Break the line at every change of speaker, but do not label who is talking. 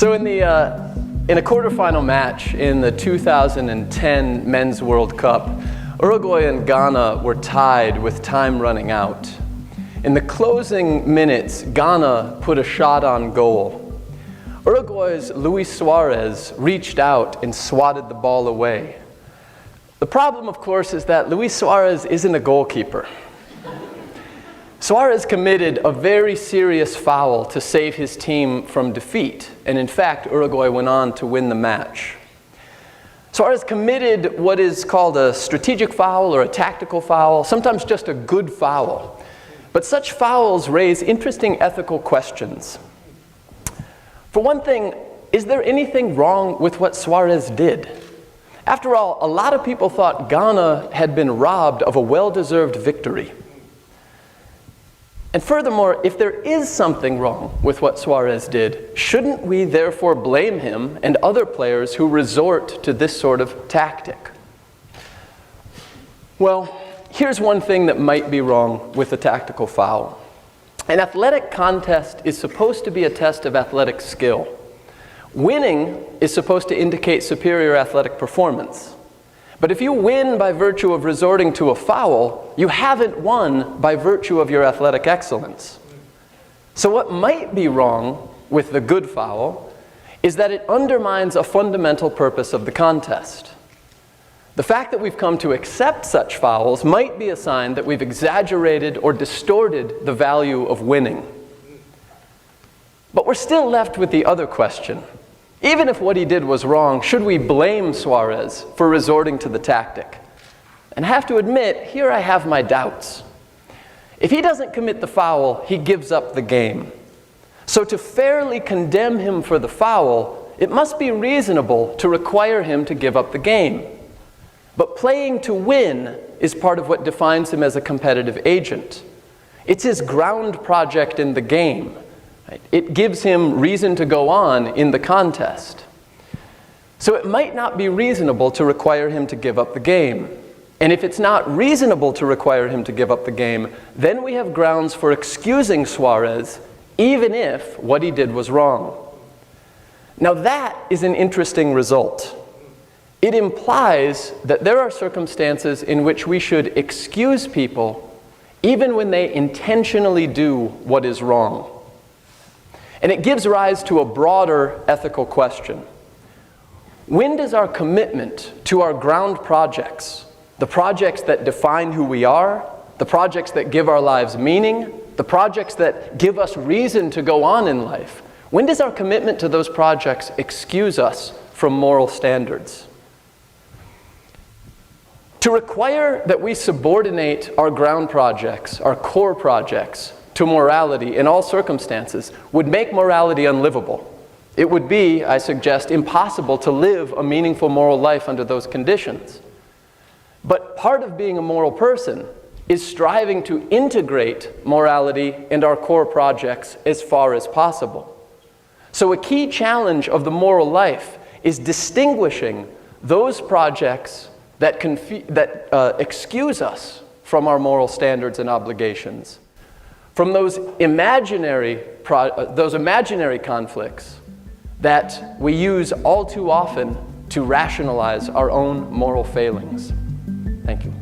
So in a quarterfinal match in the 2010 Men's World Cup, Uruguay and Ghana were tied with time running out. In the closing minutes, Ghana put a shot on goal. Uruguay's Suarez reached out and swatted the ball away. The problem, of course, is that Suarez isn't a goalkeeper. Suarez committed a very serious foul to save his team from defeat, and in fact, Uruguay went on to win the match. Suarez committed what is called a strategic foul or a tactical foul, sometimes just a good foul. But such fouls raise interesting ethical questions. For one thing, is there anything wrong with what Suarez did? After all, a lot of people thought Ghana had been robbed of a well-deserved victory. And furthermore, if there is something wrong with what Suarez did, shouldn't we therefore blame him and other players who resort to this sort of tactic? Well, here's one thing that might be wrong with a tactical foul. An athletic contest is supposed to be a test of athletic skill. Winning is supposed to indicate superior athletic performance. But if you win by virtue of resorting to a foul, you haven't won by virtue of your athletic excellence. So what might be wrong with the good foul is that it undermines a fundamental purpose of the contest. The fact that we've come to accept such fouls might be a sign that we've exaggerated or distorted the value of winning. But we're still left with the other question. Even if what he did was wrong, should we blame Suarez for resorting to the tactic? And I have to admit, here I have my doubts. If he doesn't commit the foul, he gives up the game. So to fairly condemn him for the foul, it must be reasonable to require him to give up the game. But playing to win is part of what defines him as a competitive agent. It's his ground project in the game. It gives him reason to go on in the contest. So it might not be reasonable to require him to give up the game. And if it's not reasonable to require him to give up the game, then we have grounds for excusing Suarez, even if what he did was wrong. Now that is an interesting result. It implies that there are circumstances in which we should excuse people even when they intentionally do what is wrong. And it gives rise to a broader ethical question. When does our commitment to our ground projects, the projects that define who we are, the projects that give our lives meaning, the projects that give us reason to go on in life, when does our commitment to those projects excuse us from moral standards? To require that we subordinate our ground projects, our core projects, to morality in all circumstances would make morality unlivable. It would be, I suggest, impossible to live a meaningful moral life under those conditions. But part of being a moral person is striving to integrate morality and our core projects as far as possible. So a key challenge of the moral life is distinguishing those projects that excuse us from our moral standards and obligations from those imaginary conflicts that we use all too often to rationalize our own moral failings. Thank you.